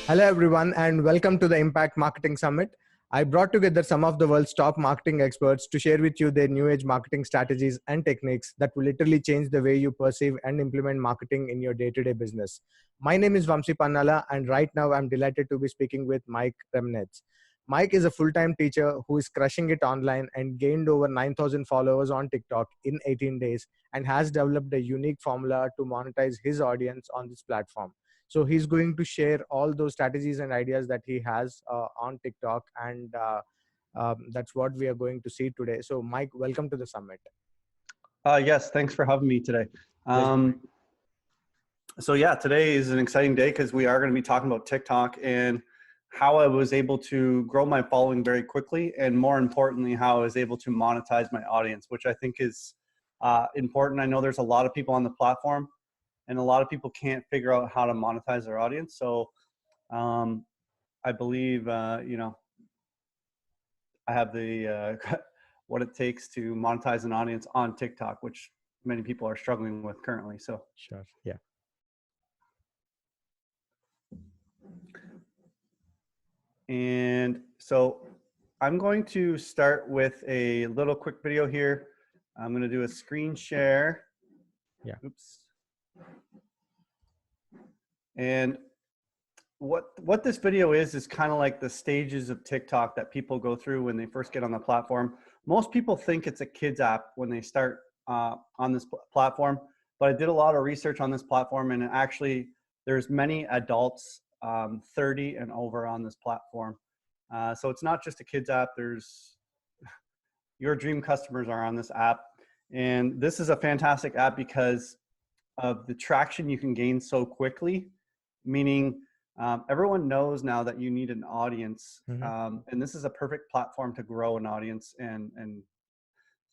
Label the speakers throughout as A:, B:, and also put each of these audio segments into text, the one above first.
A: Hello, everyone, and welcome to the Impact Marketing Summit. I brought together some of the world's top marketing experts to share with you their new age marketing strategies and techniques that will literally change the way you perceive and implement marketing in your day-to-day business. My name is Vamsi Pannala, and right now I'm delighted to be speaking with Mike Reimneitz. Mike is a full-time teacher who is crushing it online and gained over 9,000 followers on TikTok in 18 days and has developed a unique formula to monetize his audience on this platform. So he's going to share all those strategies and ideas that he has on TikTok, and that's what we are going to see today. So, Mike, welcome to the summit.
B: Yes, thanks for having me today. So yeah, today is an exciting day because we are going to be talking about TikTok and how I was able to grow my following very quickly, and more importantly, how I was able to monetize my audience, which I think is important. I know there's a lot of people on the platform, and a lot of people can't figure out how to monetize their audience. So I believe, you know, I have the what it takes to monetize an audience on TikTok, which many people are struggling with currently. So
A: sure, yeah.
B: And so I'm going to start with a little quick video here. I'm going to do a screen share.
A: Yeah.
B: Oops. And what this video is kind of like the stages of TikTok that people go through when they first get on the platform. Most people think it's a kids app when they start on this platform, but I did a lot of research on this platform, and actually there's many adults 30 and over on this platform. So it's not just a kids app. There's your dream customers are on this app, and this is a fantastic app because of the traction you can gain so quickly, meaning everyone knows now that you need an audience, and this is a perfect platform to grow an audience, and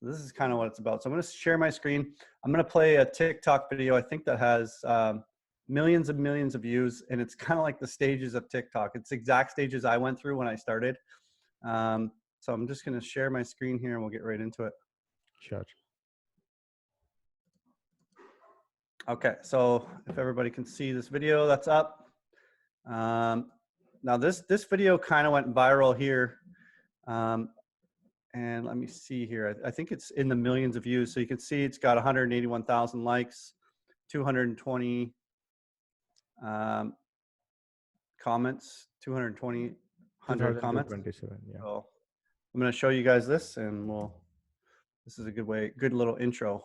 B: so this is kind of what it's about. So I'm going to share my screen. I'm going to play a TikTok video, I think, that has millions and millions of views, and it's kind of like the stages of TikTok. It's the exact stages I went through when I started. So I'm just going to share my screen here, and we'll get right into it.
A: Sure.
B: Okay, so if everybody can see this video that's up. Now this video kind of went viral here. And let me see here. I think it's in the millions of views. So you can see it's got 181,000 likes, 220 comments, 220 comments.
A: Yeah.
B: So I'm going to show you guys this, and this is a good little intro.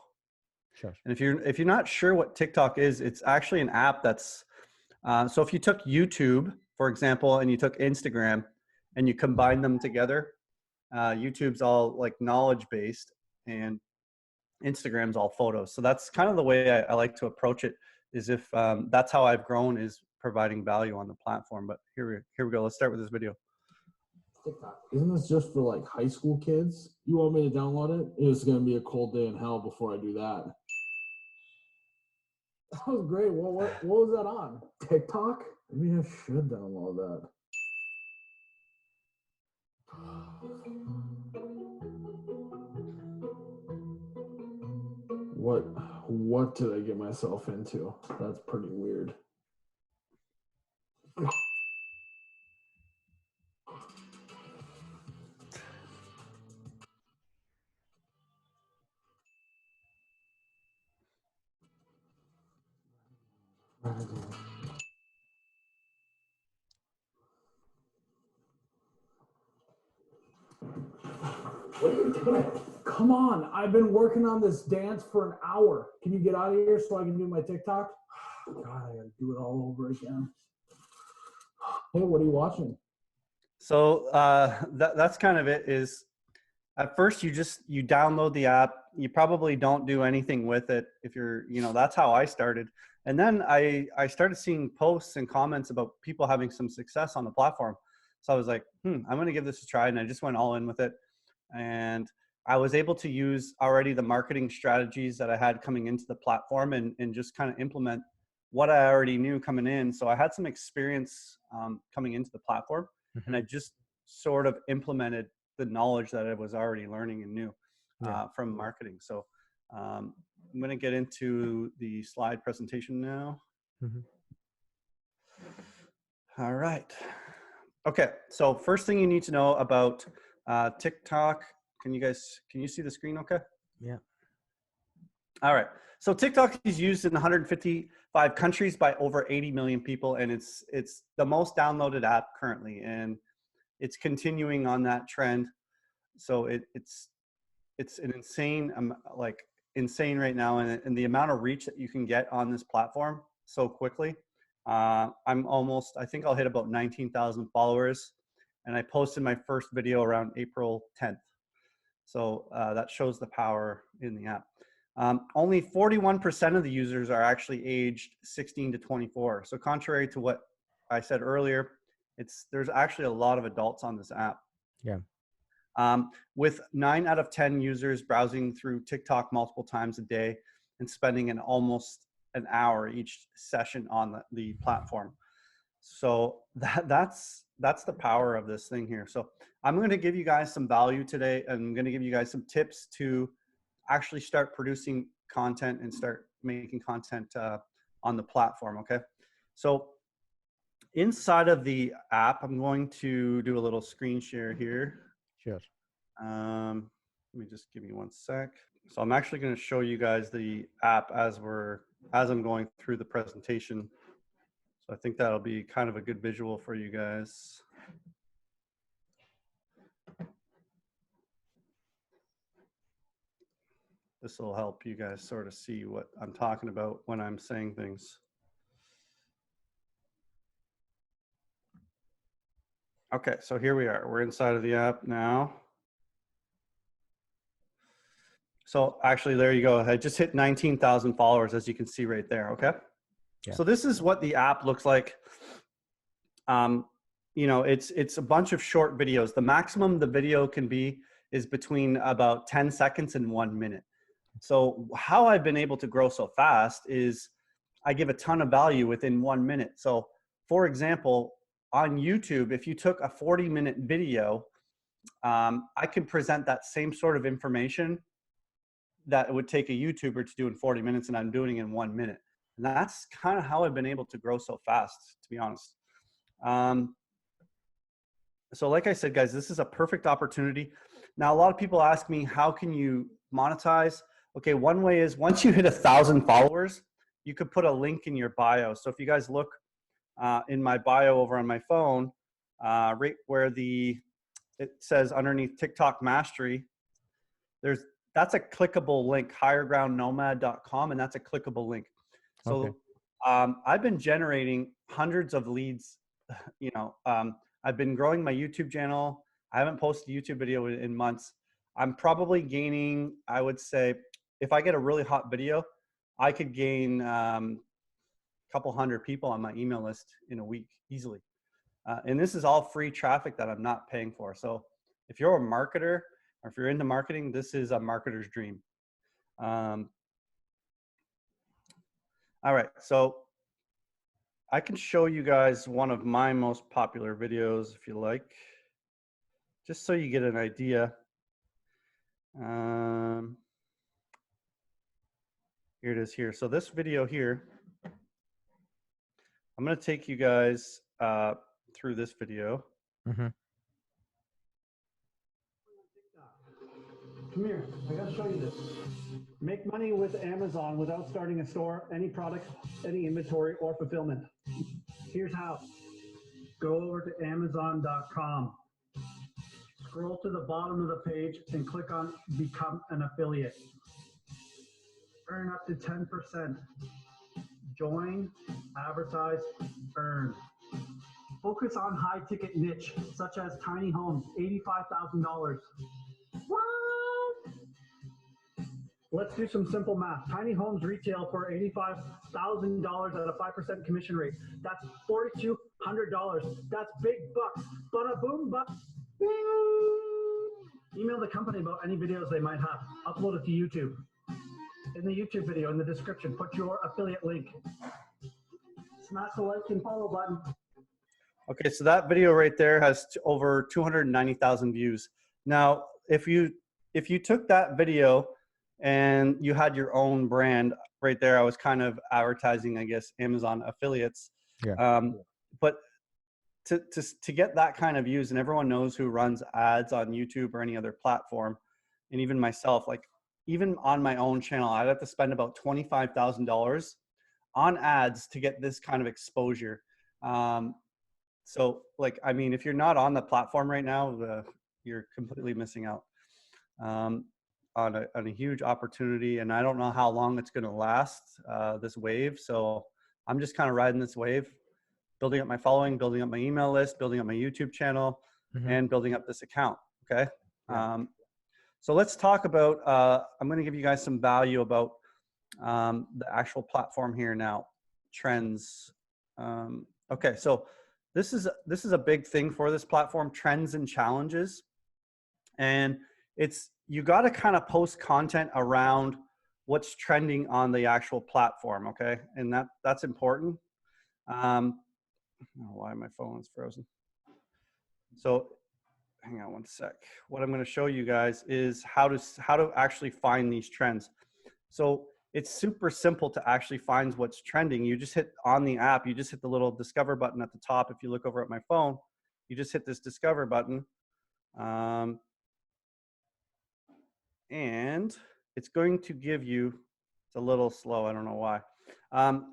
A: Sure.
B: And if you're not sure what TikTok is, it's actually an app that's so if you took YouTube, for example, and you took Instagram and you combine them together, YouTube's all like knowledge based and Instagram's all photos. So that's kind of the way I like to approach it, is if that's how I've grown, is providing value on the platform. But here we go. Let's start with this video.
C: TikTok. Isn't this just for like high school kids? You want me to download it? It's going to be a cold day in hell before I do that. That was great. What was that on? TikTok? Maybe I should download that. What did I get myself into? That's pretty weird. What are you doing? Come on, I've been working on this dance for an hour. Can you get out of here so I can do my TikTok? God, I gotta do it all over again. Hey, what are you watching?
B: So that's kind of it. Is at first you download the app. You probably don't do anything with it. If you're, that's how I started. And then I started seeing posts and comments about people having some success on the platform. So I was like, I'm going to give this a try. And I just went all in with it. And I was able to use already the marketing strategies that I had coming into the platform and just kind of implement what I already knew coming in. So I had some experience coming into the platform, and I just sort of implemented the knowledge that I was already learning and knew from marketing. So I'm going to get into the slide presentation now. All right. Okay, so first thing you need to know about TikTok. Can you see the screen okay?
A: Yeah.
B: All right. So TikTok is used in 155 countries by over 80 million people, and it's the most downloaded app currently, and it's continuing on that trend. So it's an insane, insane right now, and the amount of reach that you can get on this platform so quickly. I think I'll hit about 19,000 followers, and I posted my first video around April 10th. So that shows the power in the app. Only 41% of the users are actually aged 16 to 24. So contrary to what I said earlier, there's actually a lot of adults on this app.
A: Yeah.
B: With 9 out of 10 users browsing through TikTok multiple times a day and spending almost an hour each session on the platform. So that's the power of this thing here. So I'm going to give you guys some value today, and I'm going to give you guys some tips to actually start producing content and start making content on the platform. Okay. So inside of the app, I'm going to do a little screen share here.
A: Sure.
B: Let me just give me 1 sec. So I'm actually going to show you guys the app as I'm going through the presentation. So I think that'll be kind of a good visual for you guys. This will help you guys sort of see what I'm talking about when I'm saying things. Okay, so here we are. We're inside of the app now. So actually, there you go. I just hit 19,000 followers, as you can see right there, okay? Yeah. So this is what the app looks like. It's a bunch of short videos. The maximum the video can be is between about 10 seconds and 1 minute. So how I've been able to grow so fast is I give a ton of value within 1 minute. So for example, on YouTube, if you took a 40-minute video, I can present that same sort of information that it would take a YouTuber to do in 40 minutes, and I'm doing it in 1 minute. And that's kind of how I've been able to grow so fast, to be honest. So like I said, guys, this is a perfect opportunity. Now, a lot of people ask me, how can you monetize? Okay, one way is once you hit 1,000 followers, you could put a link in your bio. So if you guys look in my bio over on my phone, right where it says underneath TikTok Mastery, that's a clickable link, highergroundnomad.com, and that's a clickable link. So okay. I've been generating hundreds of leads. I've been growing my YouTube channel. I haven't posted a YouTube video in months. I'm probably gaining, I would say, if I get a really hot video, I could gain a couple hundred people on my email list in a week easily. And this is all free traffic that I'm not paying for. So if you're a marketer or if you're into marketing, this is a marketer's dream. All right, so I can show you guys one of my most popular videos if you like, just so you get an idea. Here it is here. So this video here, I'm going to take you guys through this video.
C: Mm-hmm. Come here, I gotta show you this. Make money with Amazon without starting a store, any product, any inventory, or fulfillment. Here's how. Go over to Amazon.com. Scroll to the bottom of the page and click on Become an Affiliate. Earn up to 10%. Join, advertise, earn. Focus on high-ticket niche, such as tiny homes, $85,000. What? Let's do some simple math. Tiny homes retail for $85,000 at a 5% commission rate. That's $4,200. That's big bucks. Bada boom, bucks. Email the company about any videos they might have. Upload it to YouTube. In the YouTube video, in the description, put your affiliate link. Smash the like and follow button.
B: Okay, so that video right there has over 290,000 views. Now, if you took that video and you had your own brand right there, I was kind of advertising, I guess, Amazon affiliates.
A: Yeah.
B: But to get that kind of views, and everyone knows who runs ads on YouTube or any other platform, and even myself, like even on my own channel, I'd have to spend about $25,000 on ads to get this kind of exposure. So like, I mean, if you're not on the platform right now, you're completely missing out on a huge opportunity. And I don't know how long it's going to last, this wave. So I'm just kind of riding this wave, building up my following, building up my email list, building up my YouTube channel, and building up this account. Okay. Yeah. So let's talk about, I'm going to give you guys some value about the actual platform here now. Trends. Okay, so this is a big thing for this platform, trends and challenges. And you got to kind of post content around what's trending on the actual platform, okay? And that's important. I don't know why my phone is frozen. So hang on one sec. What I'm going to show you guys is how to actually find these trends. So it's super simple to actually find what's trending. You just hit on the app, you just hit the little discover button at the top. If you look over at my phone, you just hit this discover button. And it's going to give you, it's a little slow, I don't know why.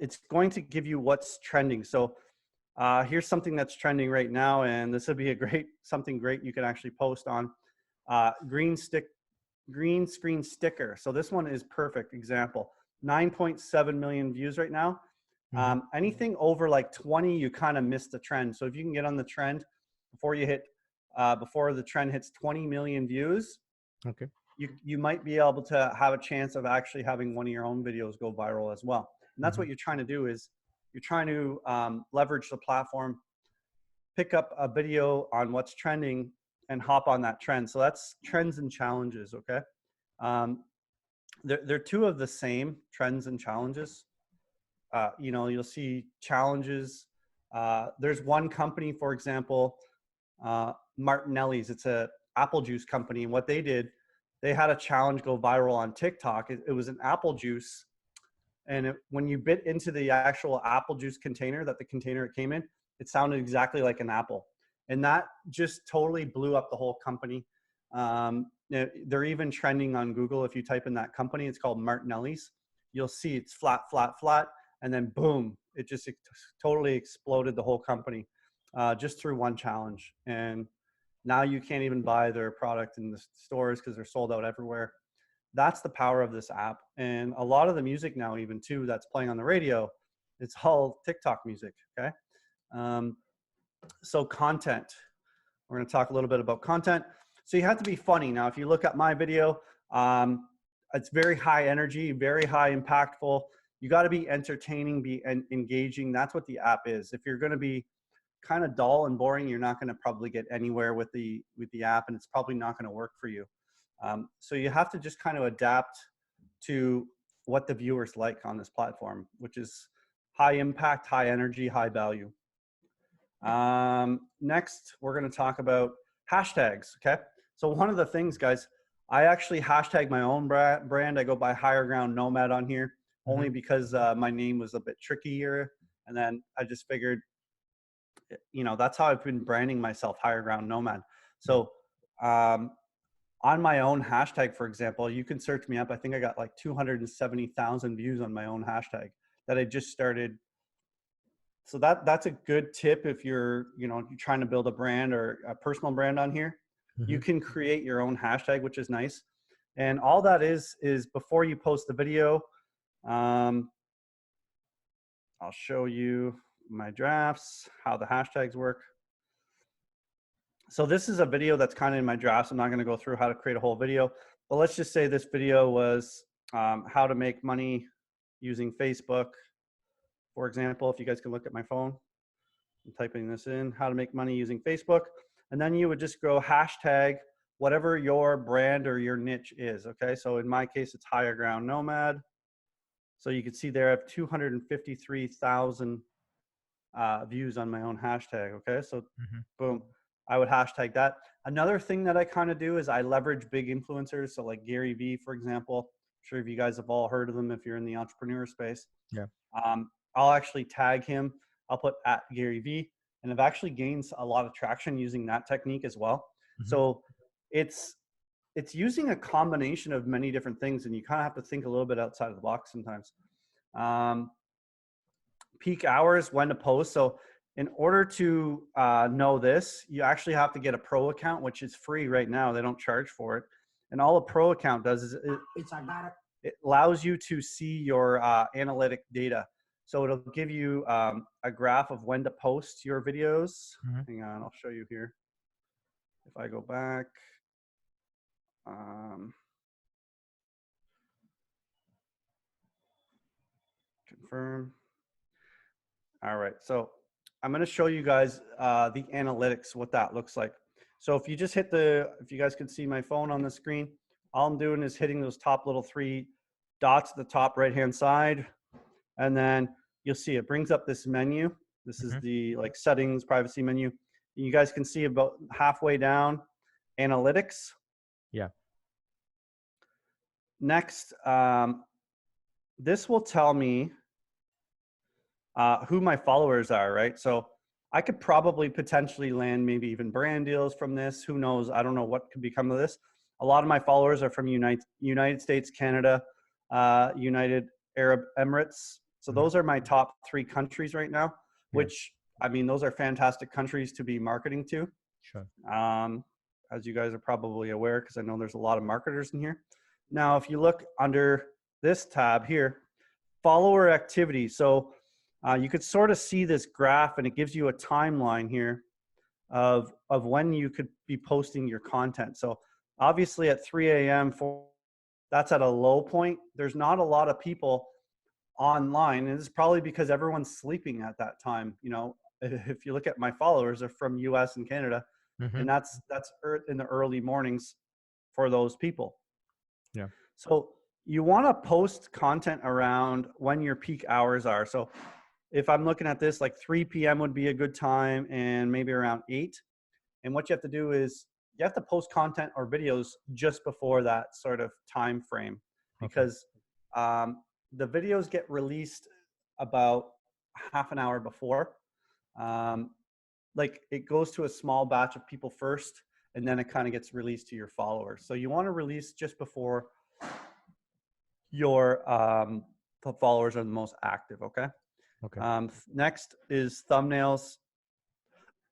B: It's going to give you what's trending. So here's something that's trending right now, and this would be something great you can actually post on. Green screen sticker. So this one is perfect example. 9.7 million views right now. Anything over like 20, you kind of miss the trend. So if you can get on the trend before the trend hits 20 million views, okay, you might be able to have a chance of actually having one of your own videos go viral as well. And that's what you're trying to do, is you're trying to leverage the platform, pick up a video on what's trending and hop on that trend. So that's trends and challenges, okay? They're two of the same, trends and challenges. You know, you'll see challenges. There's one company, for example, Martinellis. It's a apple juice company. And what they did, they had a challenge go viral on TikTok. It was an apple juice. And when you bit into the actual apple juice container, the container it came in, it sounded exactly like an apple. And that just totally blew up the whole company. They're even trending on Google. If you type in that company, it's called Martinellis. You'll see it's flat, flat, flat. And then boom, it totally exploded the whole company just through one challenge. And now you can't even buy their product in the stores because they're sold out everywhere. That's the power of this app. And a lot of the music now, even too, that's playing on the radio, it's all TikTok music, okay? So content, we're gonna talk a little bit about content. So you have to be funny. Now, if you look at my video, it's very high energy, very high impactful. You gotta be entertaining, be engaging. That's what the app is. If you're gonna be kind of dull and boring, you're not gonna probably get anywhere with the app, and it's probably not gonna work for you. So you have to just kind of adapt to what the viewers like on this platform, which is high impact, high energy, high value. Next, we're going to talk about hashtags. Okay. So one of the things, guys, I actually hashtag my own brand. I go by Higher Ground Nomad on here only because my name was a bit trickier. And then I just figured, you know, that's how I've been branding myself, Higher Ground Nomad. So, on my own hashtag, for example, you can search me up. I think I got like 270,000 views on my own hashtag that I just started. So that's a good tip if you're trying to build a brand or a personal brand on here. You can create your own hashtag, which is nice. And all that is before you post the video, I'll show you my drafts, how the hashtags work. So this is a video that's kind of in my drafts. I'm not going to go through how to create a whole video, but let's just say this video was how to make money using Facebook. For example, if you guys can look at my phone, I'm typing this in, how to make money using Facebook. And then you would just go hashtag whatever your brand or your niche is. Okay. So in my case, it's Higher Ground Nomad. So you can see there I have 253,000 views on my own hashtag. Okay. So boom. I would hashtag that. Another thing that I kind of do is I leverage big influencers. So like Gary Vee, for example, I'm sure if you guys have all heard of them, if you're in the entrepreneur space. Yeah. I'll actually tag him. I'll put @GaryVee, and I've actually gained a lot of traction using that technique as well. So it's using a combination of many different things, and you kind of have to think a little bit outside of the box sometimes. Peak hours, when to post. So in order to know this, you actually have to get a pro account, which is free right now. They don't charge for it. And all a pro account does is it allows you to see your analytic data. So it'll give you a graph of when to post your videos. Hang on, I'll show you here. If I go back, confirm. All right, so I'm going to show you guys the analytics, what that looks like. So if you just hit if you guys can see my phone on the screen, all I'm doing is hitting those top little 3 dots at the top right-hand side. And then you'll see it brings up this menu. This is the like settings, privacy menu. You guys can see about halfway down, analytics.
A: Yeah.
B: Next, this will tell me who my followers are, right? So I could probably potentially land maybe even brand deals from this. Who knows? I don't know what could become of this. A lot of my followers are from United States, Canada, United Arab Emirates. So those are my top 3 countries right now, which, I mean, those are fantastic countries to be marketing to.
A: Sure.
B: As you guys are probably aware, because I know there's a lot of marketers in here. Now, if you look under this tab here, follower activity. So you could sort of see this graph, and it gives you a timeline here of when you could be posting your content. So obviously at 3 a.m., that's at a low point. There's not a lot of people online, and it's probably because everyone's sleeping at that time. You know, if you look at my followers, they're from US and Canada, and that's in the early mornings for those people.
A: Yeah.
B: So you want to post content around when your peak hours are. So if I'm looking at this, like 3 p.m. would be a good time, and maybe around 8. And what you have to do is you have to post content or videos just before that sort of time frame, because the videos get released about half an hour before. Like it goes to a small batch of people first, and then it kind of gets released to your followers. So you want to release just before your followers are the most active. Okay. Next is thumbnails.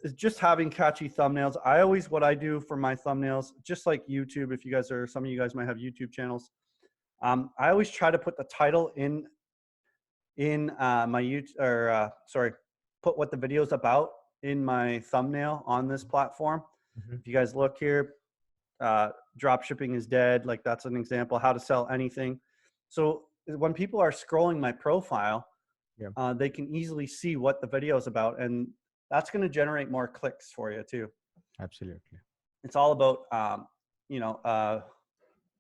B: Is just having catchy thumbnails. What I do for my thumbnails, just like YouTube, if you guys are, some of you guys might have YouTube channels. I always try to put the title in my YouTube, or put what the video is about in my thumbnail on this platform. If you guys look here, drop shipping is dead. Like that's an example, how to sell anything. So when people are scrolling my profile, they can easily see what the video is about, and that's going to generate more clicks for you too.
A: Absolutely.
B: It's all about,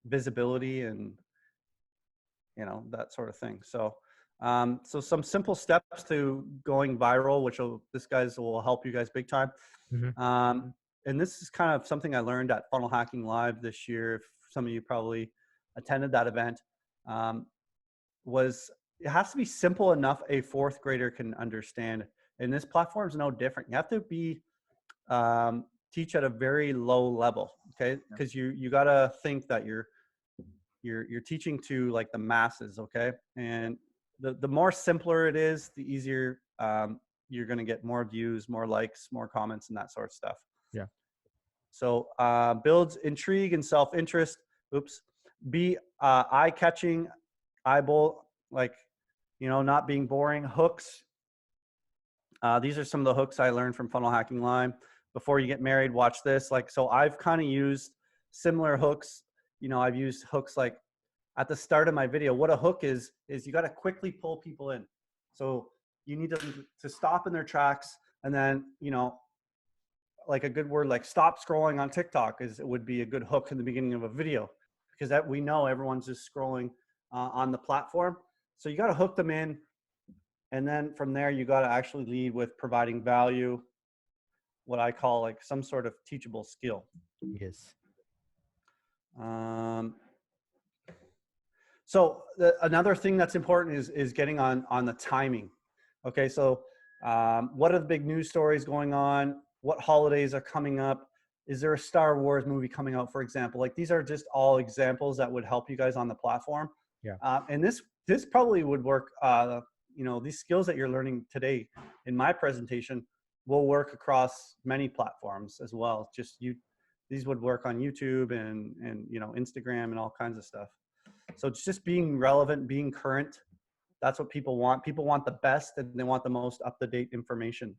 B: visibility and, that sort of thing. So, so some simple steps to going viral, which this guys will help you guys big time. And this is kind of something I learned at Funnel Hacking Live this year. If some of you probably attended that event, was it has to be simple enough a 4th grader can understand. And this platform is no different. You have to be teach at a very low level, okay? Because you got to think that you're teaching to like the masses, okay? And the more simpler it is, the easier you're going to get more views, more likes, more comments, and that sort of stuff.
A: Yeah.
B: So builds intrigue and self-interest. Be eye-catching, eyeball, like, not being boring. Hooks. These are some of the hooks I learned from Funnel Hacking Live. Before you get married, watch this. Like, so I've kind of used similar hooks. I've used hooks like at the start of my video. What a hook is you got to quickly pull people in. So you need to stop in their tracks, and then, like a good word, like stop scrolling on TikTok would be a good hook in the beginning of a video, because that we know everyone's just scrolling on the platform. So you got to hook them in. And then from there, you got to actually lead with providing value, what I call like some sort of teachable skill.
A: Yes.
B: So another thing that's important is getting on the timing. Okay, so What are the big news stories going on? What holidays are coming up? Is there a Star Wars movie coming out, for example? Like, these are just all examples that would help you guys on the platform.
A: Yeah.
B: And this probably would work. You know, these skills that you're learning today in my presentation will work across many platforms as well. These would work on YouTube and you know, Instagram and all kinds of stuff. So it's just being relevant, being current. That's what people want. People want the best, and they want the most up-to-date information.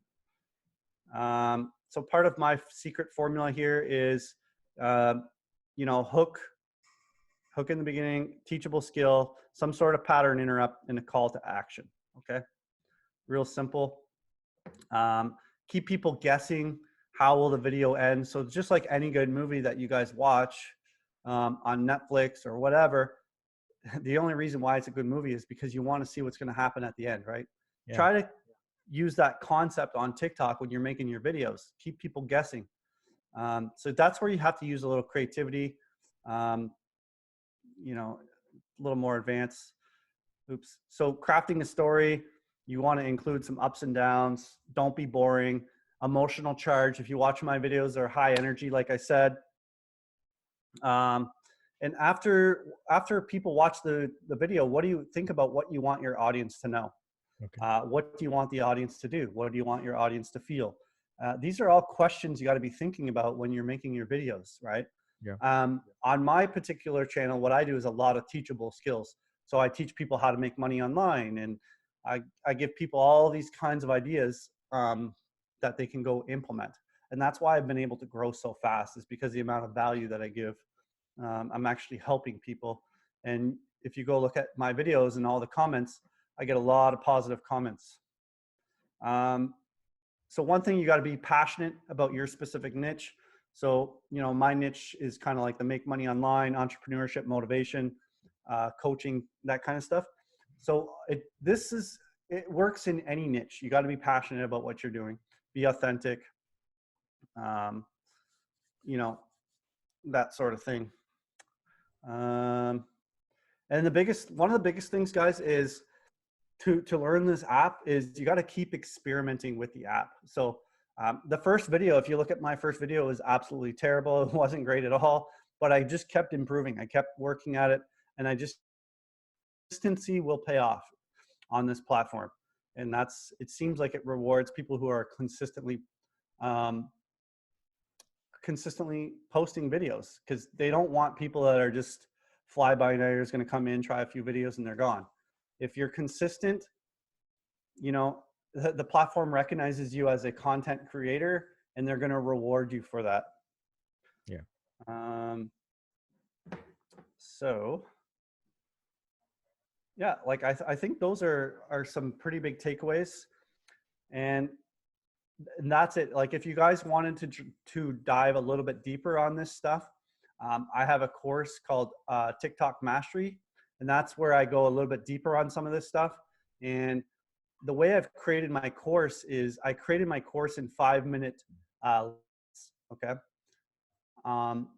B: So part of my secret formula here is, you know, hook in the beginning, teachable skill, some sort of pattern interrupt, and a call to action. Okay, real simple. Keep people guessing. How will the video end? So just like any good movie that you guys watch on Netflix or whatever, the only reason why it's a good movie is because you want to see what's going to happen at the end, right? Yeah. Try to use that concept on TikTok when you're making your videos. Keep people guessing. So that's where you have to use a little creativity, you know, a little more advanced. Oops. So crafting a story, you want to include some ups and downs. Don't be boring. Emotional charge. If you watch my videos, they're high energy, like I said. And after people watch the video, what do you think about what you want your audience to know? Okay. What do you want the audience to do? What do you want your audience to feel? These are all questions you got to be thinking about when you're making your videos, right? Yeah. On my particular channel, what I do is a lot of teachable skills. So I teach people how to make money online, and I give people all these kinds of ideas that they can go implement. And that's why I've been able to grow so fast, is because the amount of value that I give. I'm actually helping people. And if you go look at my videos and all the comments, I get a lot of positive comments. So one thing, you got to be passionate about your specific niche. So, you know, my niche is kind of like the make money online, entrepreneurship, motivation, coaching, that kind of stuff. So it works in any niche. You got to be passionate about what you're doing, be authentic, you know, that sort of thing. And one of the biggest things, guys, is to learn this app is you got to keep experimenting with the app. So the first video, if you look at my first video, was absolutely terrible. It wasn't great at all, but I just kept improving. I kept working at it, and consistency will pay off on this platform. And it seems like it rewards people who are consistently posting videos, because they don't want people that are just fly-by-nighters going to come in, try a few videos, and they're gone. If you're consistent, you know, the platform recognizes you as a content creator, and they're going to reward you for that. Yeah. So yeah, like I think those are some pretty big takeaways, and that's it. Like, if you guys wanted to dive a little bit deeper on this stuff, I have a course called TikTok Mastery, and that's where I go a little bit deeper on some of this stuff. And the way I've created my course is I created my course in 5-minute okay.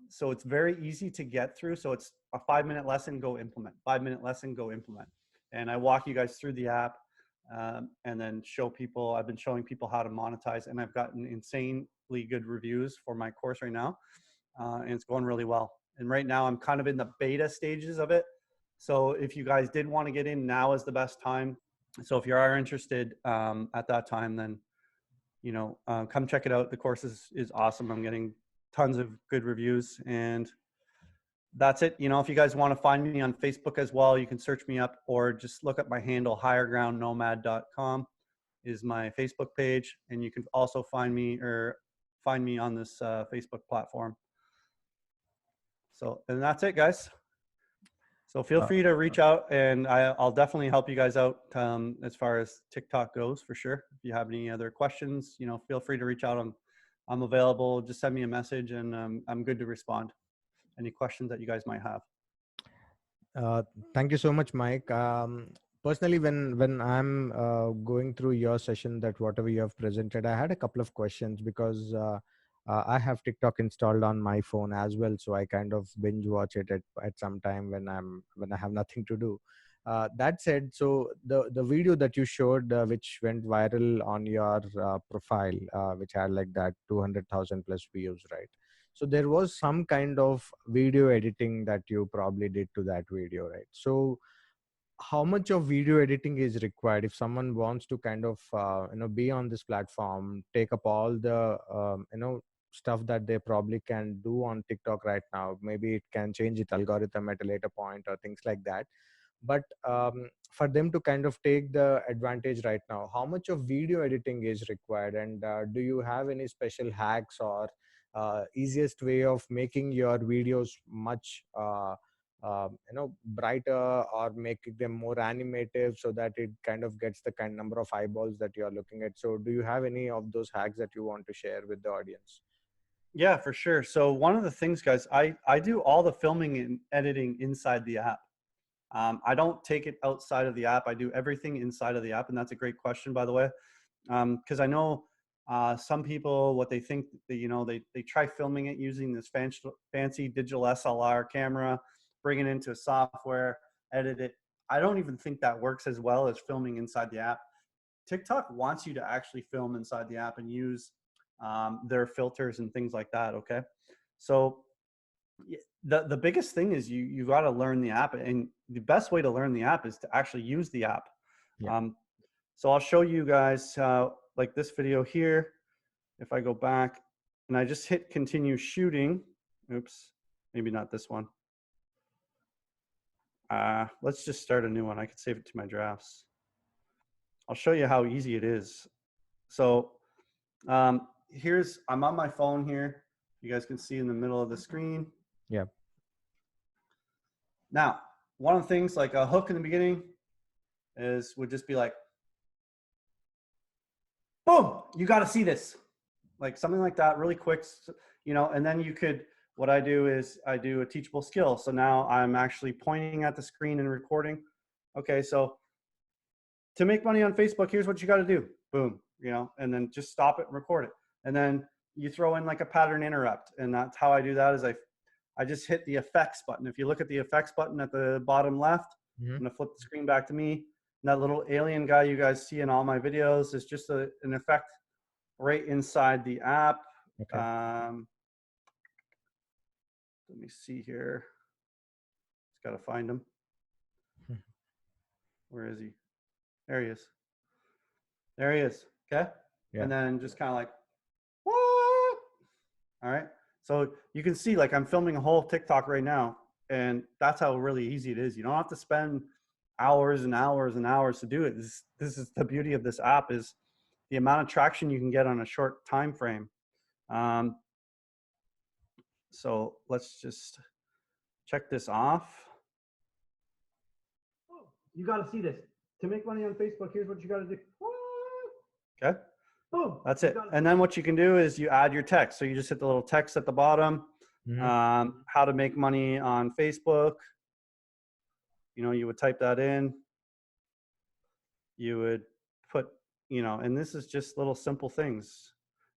B: So it's very easy to get through. So it's a 5-minute lesson, go implement, 5-minute lesson, go implement. And I walk you guys through the app, and then show people. I've been showing people how to monetize, and I've gotten insanely good reviews for my course right now. And it's going really well. And right now I'm kind of in the beta stages of it. So if you guys did want to get in, now is the best time. So if you are interested at that time, then, you know, come check it out. The course is awesome. I'm getting tons of good reviews, and that's it. You know, if you guys want to find me on Facebook as well, you can search me up, or just look up my handle, highergroundnomad.com is my Facebook page. And you can also find me on this Facebook platform. So, and that's it, guys. So feel free to reach out, and I'll definitely help you guys out as far as TikTok goes, for sure. If you have any other questions, you know, feel free to reach out. I'm available. Just send me a message, and I'm good to respond. Any questions that you guys might have.
A: Thank you so much, Mike. Personally, when I'm going through your session, that whatever you have presented, I had a couple of questions, because I have TikTok installed on my phone as well, so I kind of binge watch it at some time when I have nothing to do. That said, so the video that you showed, which went viral on your profile, which had like that 200,000 plus views, right? So there was some kind of video editing that you probably did to that video, right? So how much of video editing is required if someone wants to kind of be on this platform, take up all the stuff that they probably can do on TikTok right now? Maybe it can change its algorithm at a later point or things like that. But for them to kind of take the advantage right now, how much of video editing is required? And do you have any special hacks or easiest way of making your videos much brighter, or making them more animative so that it kind of gets the kind number of eyeballs that you're looking at? So do you have any of those hacks that you want to share with the audience?
B: Yeah, for sure. So one of the things, guys, I do all the filming and editing inside the app. I don't take it outside of the app. I do everything inside of the app. And that's a great question, by the way. Because I know some people, what they think, that, they try filming it using this fancy digital SLR camera, bring it into a software, edit it. I don't even think that works as well as filming inside the app. TikTok wants you to actually film inside the app and use their filters and things like that. Okay. So the biggest thing is you got to learn the app, and the best way to learn the app is to actually use the app.
A: Yeah.
B: So I'll show you guys like this video here. If I go back and I just hit continue shooting, oops, maybe not this one. Let's just start a new one. I could save it to my drafts. I'll show you how easy it is. So I'm on my phone here. You guys can see in the middle of the screen.
A: Yeah.
B: Now, one of the things, like a hook in the beginning would just be like, boom, you got to see this. Like something like that, really quick, and then what I do is I do a teachable skill. So now I'm actually pointing at the screen and recording. Okay, so to make money on Facebook, here's what you got to do. Boom, and then just stop it and record it. And then you throw in like a pattern interrupt. And that's how I do that, is I just hit the effects button. If you look at the effects button at the bottom left, I'm going to flip the screen back to me. And that little alien guy you guys see in all my videos is just an effect right inside the app.
A: Okay.
B: Let me see here. Just got to find him. Where is he? There he is. There he is. Okay. Yeah. And then just kind of like, what? All right. So you can see, like, I'm filming a whole TikTok right now, and that's how really easy it is. You don't have to spend hours and hours and hours to do it. This is the beauty of this app, is the amount of traction you can get on a short time frame. So let's just check this off. Oh, you got to see this. To make money on Facebook, here's what you got to do. Okay. Oh, that's it. And then what you can do is you add your text. So you just hit the little text at the bottom. How to make money on Facebook. You would type that in. You would put, and this is just little simple things.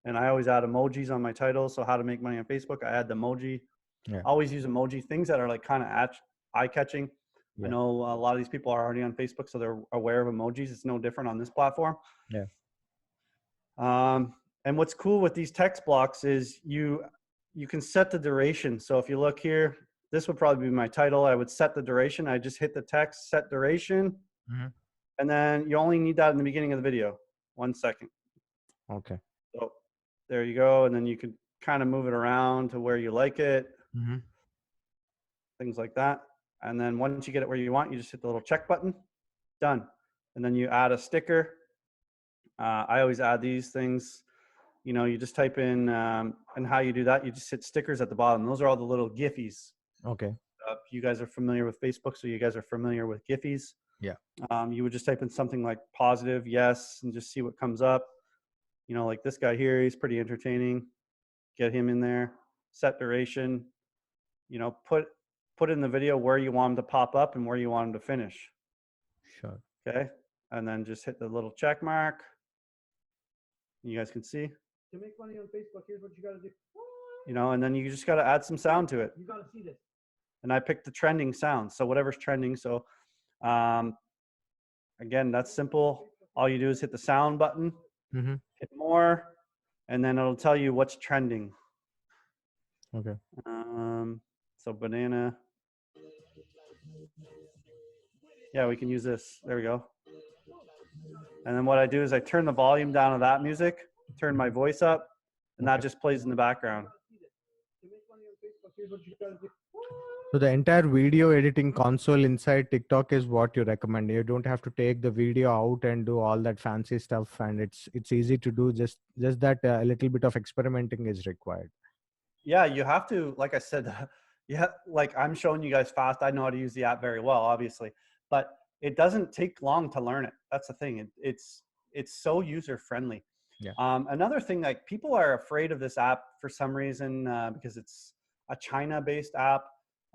B: And I always add emojis on my title. So how to make money on Facebook, I add the emoji. Yeah. Always use emoji, things that are like kind of eye-catching. Yeah. I know a lot of these people are already on Facebook, so they're aware of emojis. It's no different on this platform.
A: Yeah.
B: And what's cool with these text blocks is you can set the duration. So if you look here, this would probably be my title. I would set the duration. I just hit the text, set duration. And then you only need that in the beginning of the video. 1 second.
A: Okay.
B: So there you go. And then you can kind of move it around to where you like it. Things like that. And then once you get it where you want, you just hit the little check button. Done. And then you add a sticker. I always add these things. You just type in, and how you do that, you just hit stickers at the bottom. Those are all the little Giphies.
A: Okay.
B: You guys are familiar with Facebook, so you guys are familiar with Giphies.
A: Yeah.
B: You would just type in something like positive, yes, and just see what comes up. Like this guy here, he's pretty entertaining. Get him in there. Set duration. Put in the video where you want him to pop up and where you want him to finish.
A: Sure.
B: Okay. And then just hit the little check mark. You guys can see. To make money on Facebook, here's what you got to do. And then you just got to add some sound to it. You got to see this. And I picked the trending sound. So whatever's trending. So Again, that's simple. All you do is hit the sound button,
A: Mm-hmm.
B: hit more, and then it'll tell you what's trending.
A: Okay.
B: So banana. Yeah, we can use this. There we go. And then what I do is I turn the volume down of that music, turn my voice up, and that just plays in the background.
A: So the entire video editing console inside TikTok is what you recommend. You don't have to take the video out and do all that fancy stuff, and it's easy to do. Just that a little bit of experimenting is required.
B: Yeah, you have to, like I said, yeah, like I'm showing you guys fast. I know how to use the app very well, obviously, but it doesn't take long to learn it. That's the thing. It's so user friendly.
A: Yeah.
B: Another thing, like people are afraid of this app for some reason because it's a China-based app.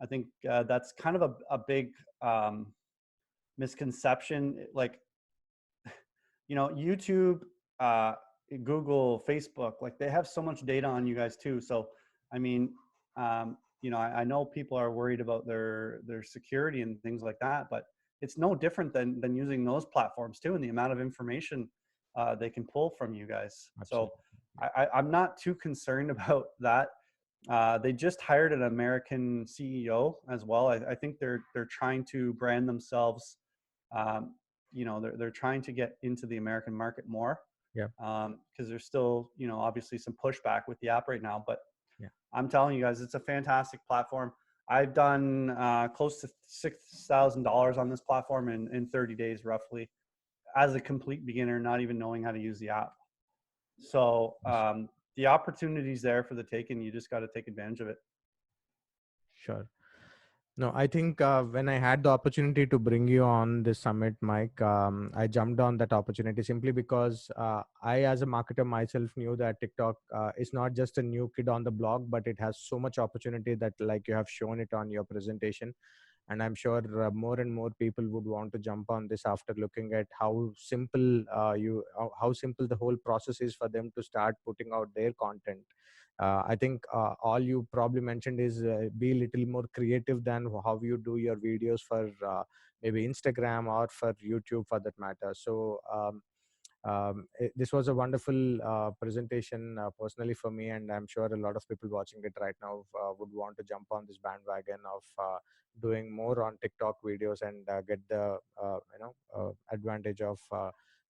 B: I think that's kind of a big misconception. Like, you know, YouTube, Google, Facebook, like they have so much data on you guys too. So, I mean, you know, I know people are worried about their security and things like that, but it's no different than using those platforms too, and the amount of information they can pull from you guys.
A: Absolutely.
B: So I'm not too concerned about that. They just hired an American CEO as well. I think they're trying to brand themselves. You know, they're trying to get into the American market more.
A: Yeah.
B: Because there's still, you know, obviously some pushback with the app right now. But
A: yeah,
B: I'm telling you guys, it's a fantastic platform. I've done close to $6,000 on this platform in 30 days, roughly, as a complete beginner, not even knowing how to use the app. So the opportunity's there for the taking. You just got to take advantage of it.
A: Sure. No, I think when I had the opportunity to bring you on this summit, Mike, I jumped on that opportunity simply because I, as a marketer myself, knew that TikTok is not just a new kid on the block, but it has so much opportunity that, like you have shown it on your presentation. And I'm sure more and more people would want to jump on this after looking at how simple how simple the whole process is for them to start putting out their content. I think all you probably mentioned is be a little more creative than how you do your videos for maybe Instagram or for YouTube for that matter. So this was a wonderful presentation personally for me, and I'm sure a lot of people watching it right now would want to jump on this bandwagon of doing more on TikTok videos and get the advantage of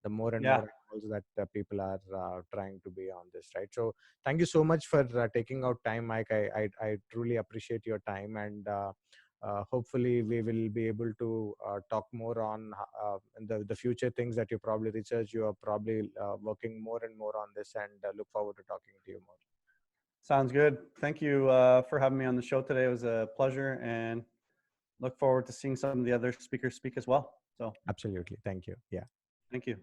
A: the more and more angles that people are trying to be on this, right? So thank you so much for taking out time, Mike. I truly appreciate your time, and hopefully we will be able to talk more on the future things that you probably research. You are probably working more and more on this, and look forward to talking to you more.
B: Sounds good. Thank you for having me on the show today. It was a pleasure, and look forward to seeing some of the other speakers speak as well. So
A: absolutely. Thank you. Yeah.
B: Thank you.